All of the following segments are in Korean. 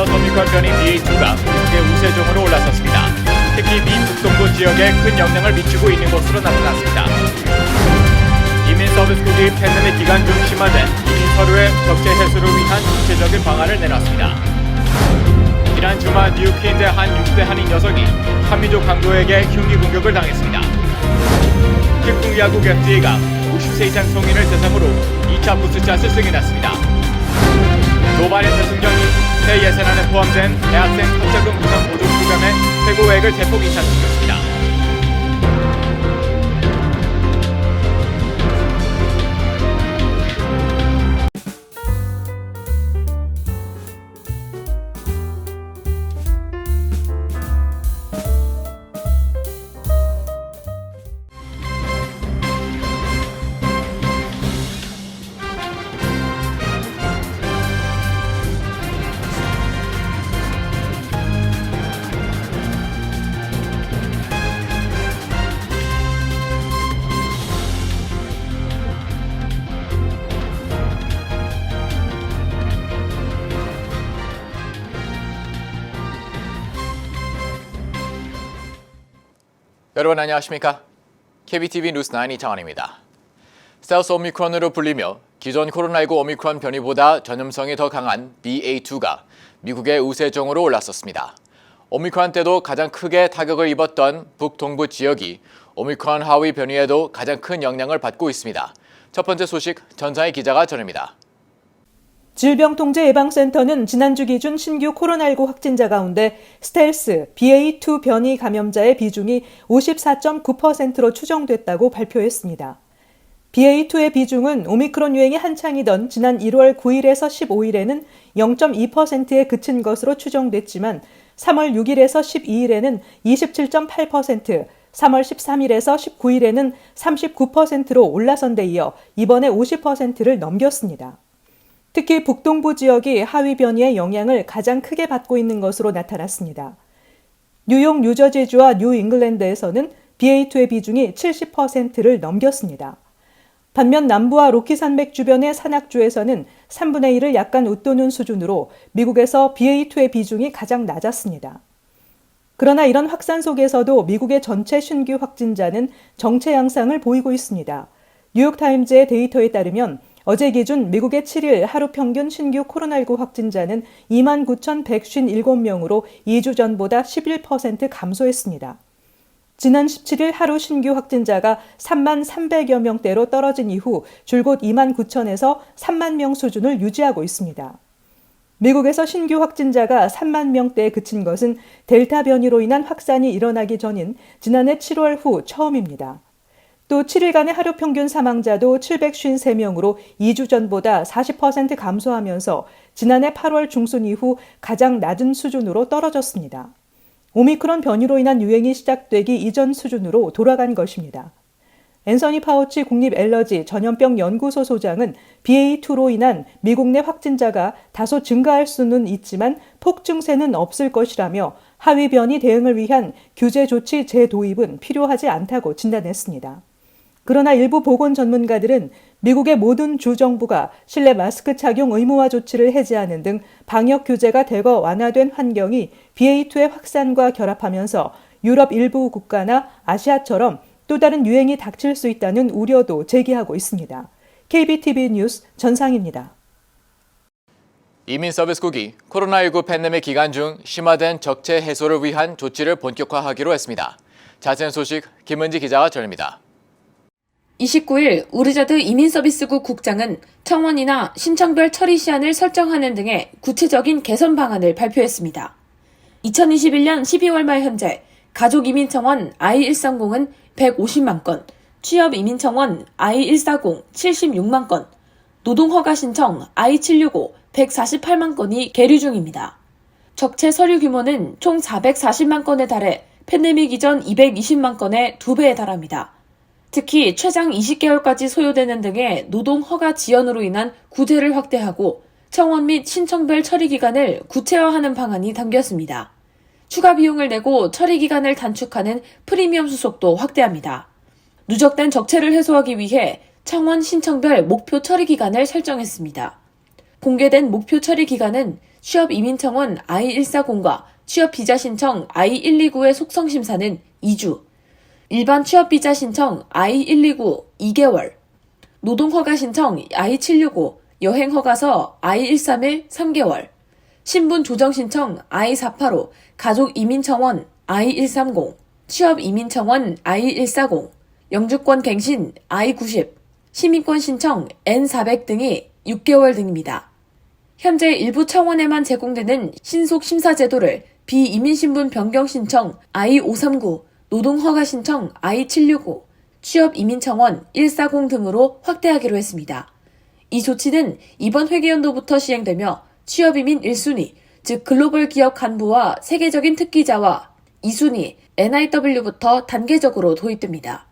사우스 오미크론 변이 BA2가 미국의 우세종으로 올라섰습니다. 특히 미 북동부 지역에 큰 영향을 미치고 있는 것으로 나타났습니다. 이민 서비스국이 팬데믹 기간 중 심화된 이민 서류의 적재 해소를 위한 구체적인 방안을 내놨습니다. 지난 주말 뉴욕퀸즈의 한 60대 한인 여성이 한민족 강도에게 흉기 공격을 당했습니다. 특공야구 FDA가 50세 이상 성인을 대상으로 2차 부스샷을 승인했습니다. 조 바이든 대통령이 새 예산안에 포함된 대학생 학자금 무상 보조 프로그램의 최고액을 대폭 인상시켰습니다. 여러분 안녕하십니까? KBTV 뉴스9 이창환입니다. 사우스 오미크론으로 불리며 기존 코로나19 오미크론 변이보다 전염성이 더 강한 BA2가 미국의 우세종으로 올라섰습니다. 오미크론 때도 가장 크게 타격을 입었던 북동부 지역이 오미크론 하위 변이에도 가장 큰 영향을 받고 있습니다. 첫 번째 소식 전상희 기자가 전합니다. 질병통제예방센터는 지난주 기준 신규 코로나19 확진자 가운데 스텔스 BA2 변이 감염자의 비중이 54.9%로 추정됐다고 발표했습니다. BA2의 비중은 오미크론 유행이 한창이던 지난 1월 9일에서 15일에는 0.2%에 그친 것으로 추정됐지만 3월 6일에서 12일에는 27.8%, 3월 13일에서 19일에는 39%로 올라선 데 이어 이번에 50%를 넘겼습니다. 특히 북동부 지역이 하위 변이의 영향을 가장 크게 받고 있는 것으로 나타났습니다. 뉴욕, 뉴저지주와 뉴잉글랜드에서는 BA2의 비중이 70%를 넘겼습니다. 반면 남부와 로키 산맥 주변의 산악주에서는 3분의 1을 약간 웃도는 수준으로 미국에서 BA2의 비중이 가장 낮았습니다. 그러나 이런 확산 속에서도 미국의 전체 신규 확진자는 정체 양상을 보이고 있습니다. 뉴욕타임즈의 데이터에 따르면 어제 기준 미국의 7일 하루 평균 신규 코로나19 확진자는 29,157명으로 2주 전보다 11% 감소했습니다. 지난 17일 하루 신규 확진자가 33,300여 명대로 떨어진 이후 줄곧 29,000에서 3만 명 수준을 유지하고 있습니다. 미국에서 신규 확진자가 3만 명대에 그친 것은 델타 변이로 인한 확산이 일어나기 전인 지난해 7월 후 처음입니다. 또 7일간의 하루 평균 사망자도 753명으로 2주 전보다 40% 감소하면서 지난해 8월 중순 이후 가장 낮은 수준으로 떨어졌습니다. 오미크론 변이로 인한 유행이 시작되기 이전 수준으로 돌아간 것입니다. 앤서니 파우치 국립앨러지 전염병 연구소 소장은 BA2로 인한 미국 내 확진자가 다소 증가할 수는 있지만 폭증세는 없을 것이라며 하위 변이 대응을 위한 규제 조치 재도입은 필요하지 않다고 진단했습니다. 그러나 일부 보건 전문가들은 미국의 모든 주정부가 실내 마스크 착용 의무화 조치를 해제하는 등 방역 규제가 대거 완화된 환경이 BA2의 확산과 결합하면서 유럽 일부 국가나 아시아처럼 또 다른 유행이 닥칠 수 있다는 우려도 제기하고 있습니다. KBTV 뉴스 전상입니다. 이민 서비스국이 코로나19 팬데믹 기간 중 심화된 적체 해소를 위한 조치를 본격화하기로 했습니다. 자세한 소식 김은지 기자가 전합니다. 29일 우르자드 이민서비스국 국장은 청원이나 신청별 처리 시한을 설정하는 등의 구체적인 개선 방안을 발표했습니다. 2021년 12월 말 현재 가족이민청원 I-130은 150만 건, 취업이민청원 I-140 76만 건, 노동허가신청 I-765 148만 건이 계류 중입니다. 적체 서류 규모는 총 440만 건에 달해 팬데믹 이전 220만 건의 2배에 달합니다. 특히 최장 20개월까지 소요되는 등의 노동허가 지연으로 인한 구제를 확대하고 청원 및 신청별 처리 기간을 구체화하는 방안이 담겼습니다. 추가 비용을 내고 처리 기간을 단축하는 프리미엄 수속도 확대합니다. 누적된 적체를 해소하기 위해 청원 신청별 목표 처리 기간을 설정했습니다. 공개된 목표 처리 기간은 취업이민청원 I-140과 취업비자 신청 I-129의 속성 심사는 2주, 일반 취업비자 신청 I-129 2개월, 노동허가 신청 I-765, 여행허가서 I-131 3개월, 신분 조정 신청 I-485, 가족이민청원 I-130, 취업이민청원 I-140, 영주권 갱신 I-90, 시민권 신청 N-400 등이 6개월 등입니다. 현재 일부 청원에만 제공되는 신속 심사 제도를 비이민신분 변경 신청 I-539, 노동허가 신청 I-765, 취업이민청원 140 등으로 확대하기로 했습니다. 이 조치는 이번 회계연도부터 시행되며 취업이민 1순위, 즉 글로벌 기업 간부와 세계적인 특기자와 2순위, NIW부터 단계적으로 도입됩니다.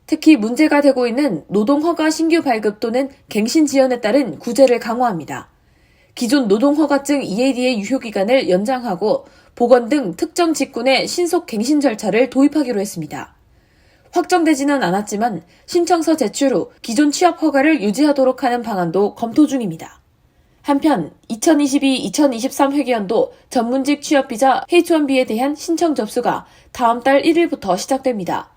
특히 문제가 되고 있는 노동허가 신규 발급 또는 갱신 지연에 따른 구제를 강화합니다. 기존 노동허가증 EAD의 유효기간을 연장하고 보건 등 특정 직군의 신속 갱신 절차를 도입하기로 했습니다. 확정되지는 않았지만 신청서 제출 후 기존 취업 허가를 유지하도록 하는 방안도 검토 중입니다. 한편 2022-2023 회계연도 전문직 취업비자 H-1B에 대한 신청 접수가 다음 달 1일부터 시작됩니다.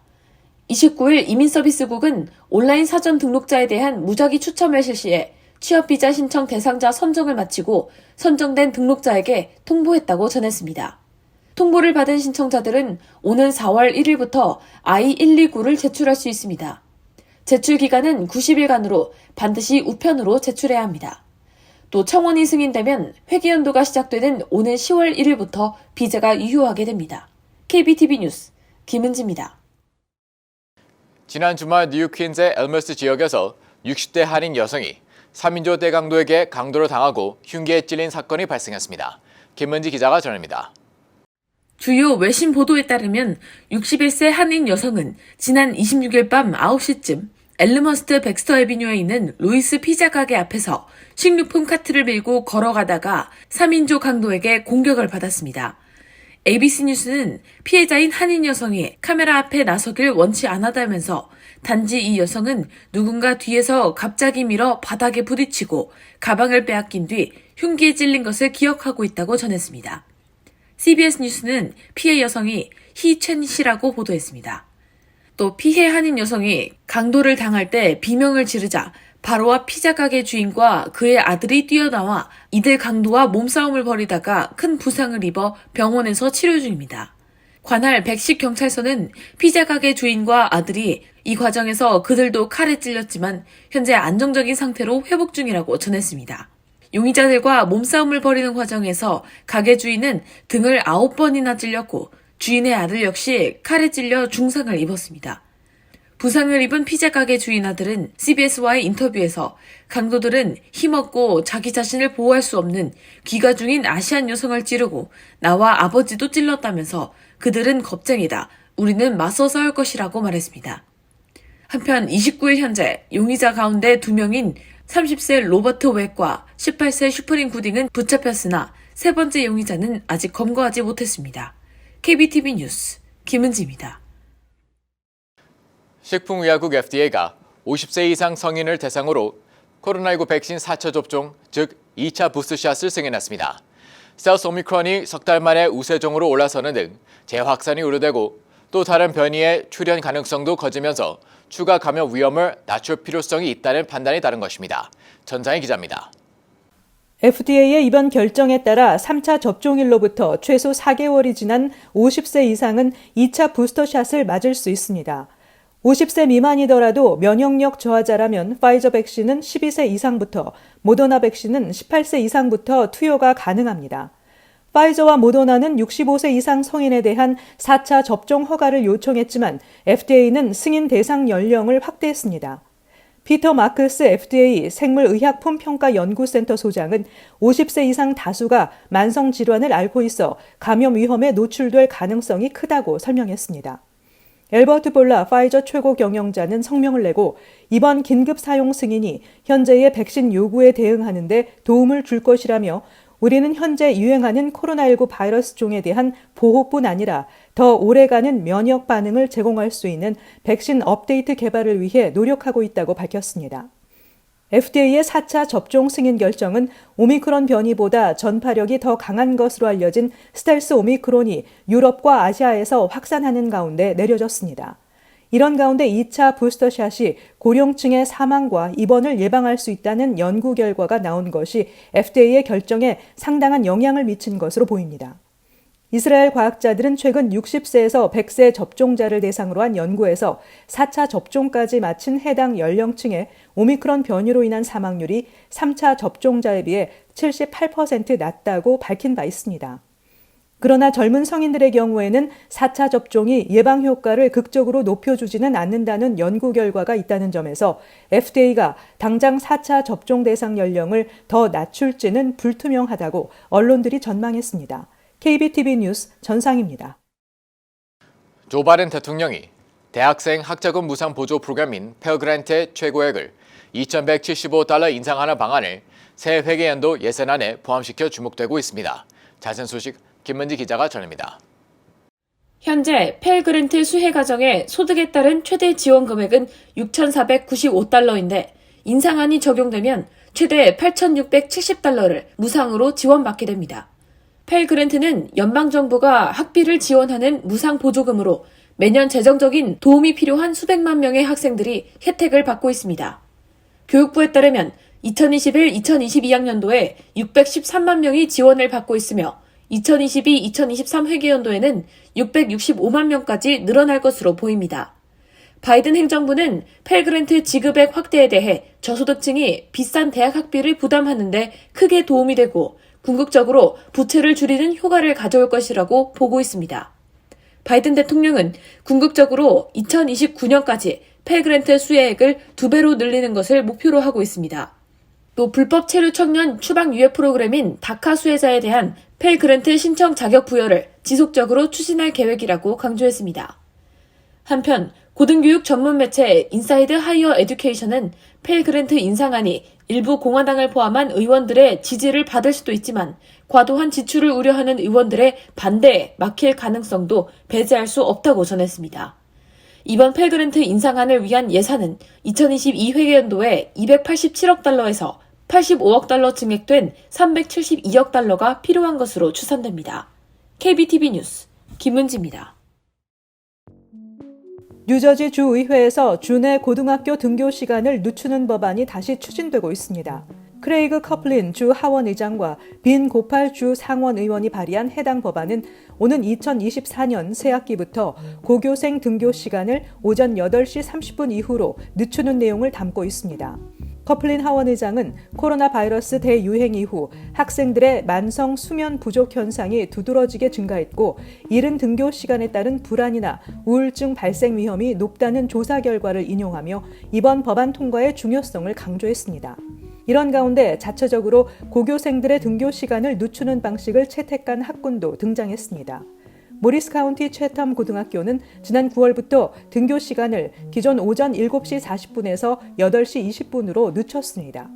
29일 이민서비스국은 온라인 사전 등록자에 대한 무작위 추첨을 실시해 취업비자 신청 대상자 선정을 마치고 선정된 등록자에게 통보했다고 전했습니다. 통보를 받은 신청자들은 오는 4월 1일부터 I-129를 제출할 수 있습니다. 제출 기간은 90일간으로 반드시 우편으로 제출해야 합니다. 또 청원이 승인되면 회계연도가 시작되는 오는 10월 1일부터 비자가 유효하게 됩니다. KBTV 뉴스 김은지입니다. 지난 주말 뉴욕 퀸즈의 엘머스 지역에서 60대 한인 여성이 3인조 대강도에게 강도를 당하고 흉기에 찔린 사건이 발생했습니다. 김은지 기자가 전합니다. 주요 외신 보도에 따르면 61세 한인 여성은 지난 26일 밤 9시쯤 엘름허스트 백스터 애비뉴에 있는 루이스 피자 가게 앞에서 식료품 카트를 밀고 걸어가다가 3인조 강도에게 공격을 받았습니다. ABC 뉴스는 피해자인 한인 여성이 카메라 앞에 나서길 원치 않았다면서 단지 이 여성은 누군가 뒤에서 갑자기 밀어 바닥에 부딪히고 가방을 빼앗긴 뒤 흉기에 찔린 것을 기억하고 있다고 전했습니다. CBS 뉴스는 피해 여성이 희첸 씨라고 보도했습니다. 또 피해 한인 여성이 강도를 당할 때 비명을 지르자 바로 앞 피자 가게 주인과 그의 아들이 뛰어나와 이들 강도와 몸싸움을 벌이다가 큰 부상을 입어 병원에서 치료 중입니다. 관할 백식 경찰서는 피자 가게 주인과 아들이 이 과정에서 그들도 칼에 찔렸지만 현재 안정적인 상태로 회복 중이라고 전했습니다. 용의자들과 몸싸움을 벌이는 과정에서 가게 주인은 등을 9번이나 찔렸고 주인의 아들 역시 칼에 찔려 중상을 입었습니다. 부상을 입은 피자 가게 주인 아들은 CBS와의 인터뷰에서 강도들은 힘없고 자기 자신을 보호할 수 없는 귀가 중인 아시안 여성을 찌르고 나와 아버지도 찔렀다면서 그들은 겁쟁이다. 우리는 맞서 싸울 것이라고 말했습니다. 한편 29일 현재 용의자 가운데 2명인 30세 로버트 웩과 18세 슈프림 구딩은 붙잡혔으나 세 번째 용의자는 아직 검거하지 못했습니다. KBTV 뉴스 김은지입니다. 식품의약국 FDA가 50세 이상 성인을 대상으로 코로나19 백신 4차 접종, 즉 2차 부스트샷을 승인했습니다. 스텔스 오미크론이 석 달 만에 우세종으로 올라서는 등 재확산이 우려되고 또 다른 변이의 출현 가능성도 커지면서 추가 감염 위험을 낮출 필요성이 있다는 판단이 따른 것입니다. 전장희 기자입니다. FDA의 이번 결정에 따라 3차 접종일로부터 최소 4개월이 지난 50세 이상은 2차 부스터샷을 맞을 수 있습니다. 50세 미만이더라도 면역력 저하자라면 파이저 백신은 12세 이상부터, 모더나 백신은 18세 이상부터 투여가 가능합니다. 파이저와 모더나는 65세 이상 성인에 대한 4차 접종 허가를 요청했지만 FDA는 승인 대상 연령을 확대했습니다. 피터 마크스 FDA 생물의약품평가연구센터 소장은 50세 이상 다수가 만성질환을 앓고 있어 감염 위험에 노출될 가능성이 크다고 설명했습니다. 엘버트 볼라 파이저 최고 경영자는 성명을 내고 이번 긴급 사용 승인이 현재의 백신 요구에 대응하는 데 도움을 줄 것이라며 우리는 현재 유행하는 코로나19 바이러스 종에 대한 보호뿐 아니라 더 오래가는 면역 반응을 제공할 수 있는 백신 업데이트 개발을 위해 노력하고 있다고 밝혔습니다. FDA의 4차 접종 승인 결정은 오미크론 변이보다 전파력이 더 강한 것으로 알려진 스텔스 오미크론이 유럽과 아시아에서 확산하는 가운데 내려졌습니다. 이런 가운데 2차 부스터샷이 고령층의 사망과 입원을 예방할 수 있다는 연구 결과가 나온 것이 FDA의 결정에 상당한 영향을 미친 것으로 보입니다. 이스라엘 과학자들은 최근 60세에서 100세 접종자를 대상으로 한 연구에서 4차 접종까지 마친 해당 연령층의 오미크론 변이로 인한 사망률이 3차 접종자에 비해 78% 낮다고 밝힌 바 있습니다. 그러나 젊은 성인들의 경우에는 4차 접종이 예방 효과를 극적으로 높여주지는 않는다는 연구 결과가 있다는 점에서 FDA가 당장 4차 접종 대상 연령을 더 낮출지는 불투명하다고 언론들이 전망했습니다. KBTV 뉴스 전상입니다. 조 바이든 대통령이 대학생 학자금 무상 보조 프로그램인 펠그랜트의 최고액을 $2,175 인상하는 방안을 새 회계연도 예산안에 포함시켜 주목되고 있습니다. 자세한 소식 김문지 기자가 전합니다. 현재 펠그랜트 수혜 가정의 소득에 따른 최대 지원 금액은 $6,495인데 인상안이 적용되면 최대 $8,670를 무상으로 지원받게 됩니다. 펠그랜트는 연방정부가 학비를 지원하는 무상 보조금으로 매년 재정적인 도움이 필요한 수백만 명의 학생들이 혜택을 받고 있습니다. 교육부에 따르면 2021-2022학년도에 613만 명이 지원을 받고 있으며 2022-2023 회계연도에는 665만 명까지 늘어날 것으로 보입니다. 바이든 행정부는 펠그랜트 지급액 확대에 대해 저소득층이 비싼 대학 학비를 부담하는 데 크게 도움이 되고 궁극적으로 부채를 줄이는 효과를 가져올 것이라고 보고 있습니다. 바이든 대통령은 궁극적으로 2029년까지 펠그랜트 수혜액을 2배로 늘리는 것을 목표로 하고 있습니다. 또 불법 체류 청년 추방 유예 프로그램인 다카 수혜자에 대한 펠그랜트 신청 자격 부여를 지속적으로 추진할 계획이라고 강조했습니다. 한편 고등교육 전문 매체 인사이드 하이어 에듀케이션은 펠그랜트 인상안이 일부 공화당을 포함한 의원들의 지지를 받을 수도 있지만 과도한 지출을 우려하는 의원들의 반대에 막힐 가능성도 배제할 수 없다고 전했습니다. 이번 펠그랜트 인상안을 위한 예산은 2022 회계연도에 $287억 $85억 증액된 $372억 필요한 것으로 추산됩니다. KBTV 뉴스 김은지입니다. 뉴저지 주의회에서 주내 고등학교 등교 시간을 늦추는 법안이 다시 추진되고 있습니다. 크레이그 커플린 주 하원 의장과 빈 고팔 주 상원 의원이 발의한 해당 법안은 오는 2024년 새학기부터 고교생 등교 시간을 오전 8시 30분 이후로 늦추는 내용을 담고 있습니다. 커플린 하원 의장은 코로나 바이러스 대유행 이후 학생들의 만성 수면 부족 현상이 두드러지게 증가했고 이른 등교 시간에 따른 불안이나 우울증 발생 위험이 높다는 조사 결과를 인용하며 이번 법안 통과의 중요성을 강조했습니다. 이런 가운데 자체적으로 고교생들의 등교 시간을 늦추는 방식을 채택한 학군도 등장했습니다. 모리스 카운티 채텀 고등학교는 지난 9월부터 등교 시간을 기존 오전 7시 40분에서 8시 20분으로 늦췄습니다.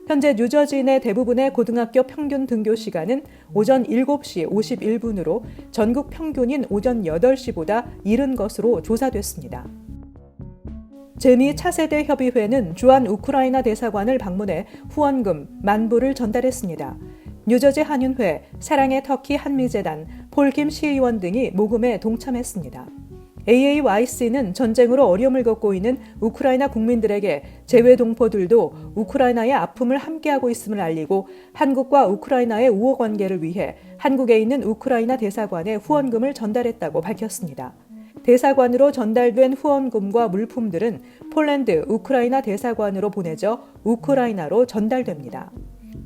현재 뉴저지 내 대부분의 고등학교 평균 등교 시간은 오전 7시 51분으로 전국 평균인 오전 8시보다 이른 것으로 조사됐습니다. 재미 차세대 협의회는 주한 우크라이나 대사관을 방문해 후원금 10,000불을 전달했습니다. 뉴저지 한윤회, 사랑의 터키 한미재단, 폴킴 시의원 등이 모금에 동참했습니다. AAYC는 전쟁으로 어려움을 겪고 있는 우크라이나 국민들에게 재외 동포들도 우크라이나의 아픔을 함께하고 있음을 알리고 한국과 우크라이나의 우호 관계를 위해 한국에 있는 우크라이나 대사관에 후원금을 전달했다고 밝혔습니다. 대사관으로 전달된 후원금과 물품들은 폴란드, 우크라이나 대사관으로 보내져 우크라이나로 전달됩니다.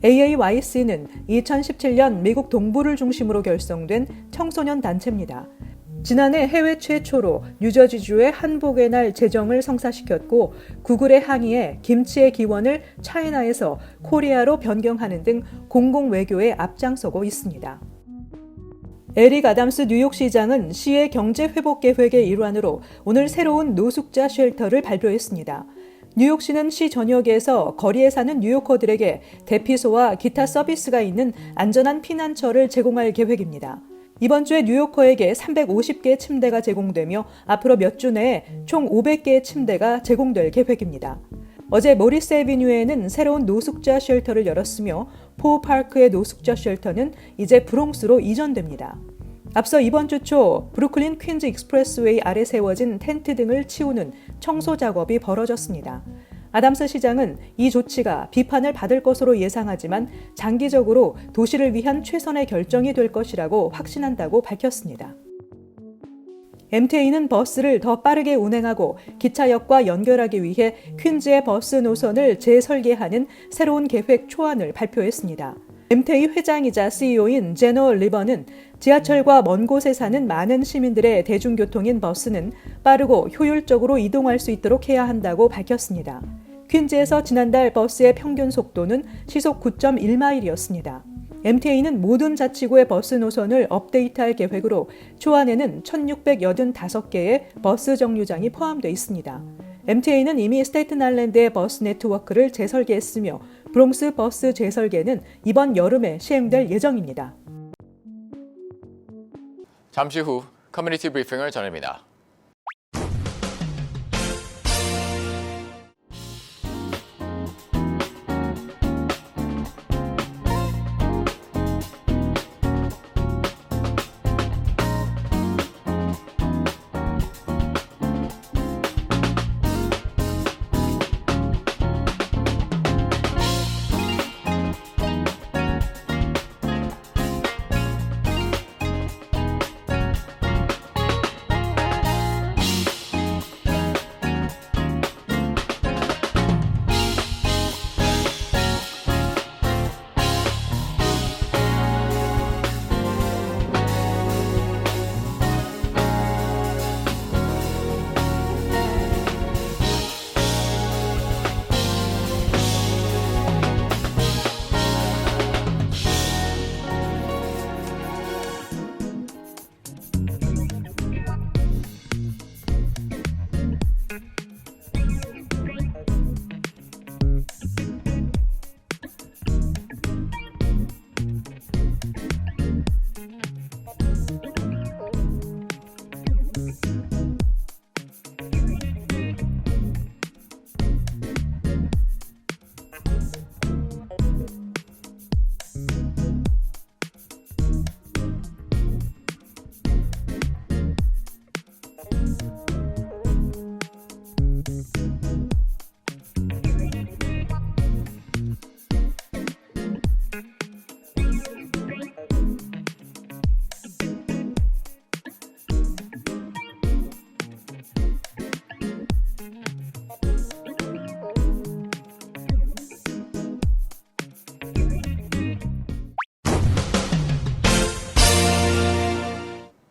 AAYC는 2017년 미국 동부를 중심으로 결성된 청소년 단체입니다. 지난해 해외 최초로 뉴저지주의 한복의 날 제정을 성사시켰고 구글의 항의에 김치의 기원을 차이나에서 코리아로 변경하는 등 공공외교에 앞장서고 있습니다. 에릭 아담스 뉴욕시장은 시의 경제회복 계획의 일환으로 오늘 새로운 노숙자 쉘터를 발표했습니다. 뉴욕시는 시 전역에서 거리에 사는 뉴요커들에게 대피소와 기타 서비스가 있는 안전한 피난처를 제공할 계획입니다. 이번 주에 뉴요커에게 350개 침대가 제공되며 앞으로 몇 주 내에 총 500개의 침대가 제공될 계획입니다. 어제 모리스 애비뉴에는 새로운 노숙자 쉘터를 열었으며 포파크의 노숙자 쉘터는 이제 브롱스로 이전됩니다. 앞서 이번 주 초 브루클린 퀸즈 익스프레스웨이 아래 세워진 텐트 등을 치우는 청소 작업이 벌어졌습니다. 아담스 시장은 이 조치가 비판을 받을 것으로 예상하지만 장기적으로 도시를 위한 최선의 결정이 될 것이라고 확신한다고 밝혔습니다. MTA는 버스를 더 빠르게 운행하고 기차역과 연결하기 위해 퀸즈의 버스 노선을 재설계하는 새로운 계획 초안을 발표했습니다. MTA 회장이자 CEO인 제너 리버는 지하철과 먼 곳에 사는 많은 시민들의 대중교통인 버스는 빠르고 효율적으로 이동할 수 있도록 해야 한다고 밝혔습니다. 퀸즈에서 지난달 버스의 평균 속도는 시속 9.1마일이었습니다. MTA는 모든 자치구의 버스 노선을 업데이트할 계획으로 초안에는 1,685개의 버스 정류장이 포함되어 있습니다. MTA는 이미 스테이튼 아일랜드의 버스 네트워크를 재설계했으며 브롱스 버스 재설계는 이번 여름에 시행될 예정입니다. 잠시 후 커뮤니티 브리핑을 전합니다.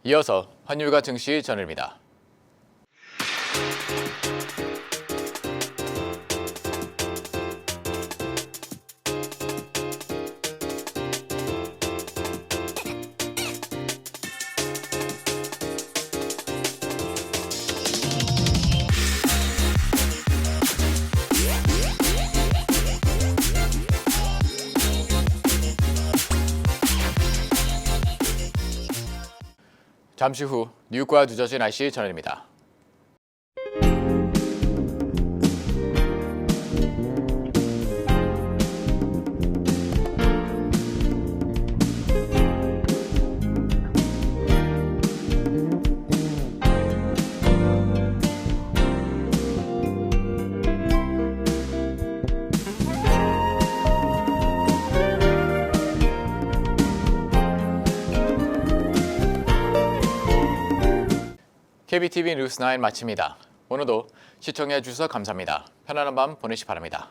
이어서 환율과 증시 전해드립니다. 잠시 후 뉴욕과 뉴저지 날씨 전해드립니다. KBTV 뉴스 9 마칩니다. 오늘도 시청해 주셔서 감사합니다. 편안한 밤 보내시기 바랍니다.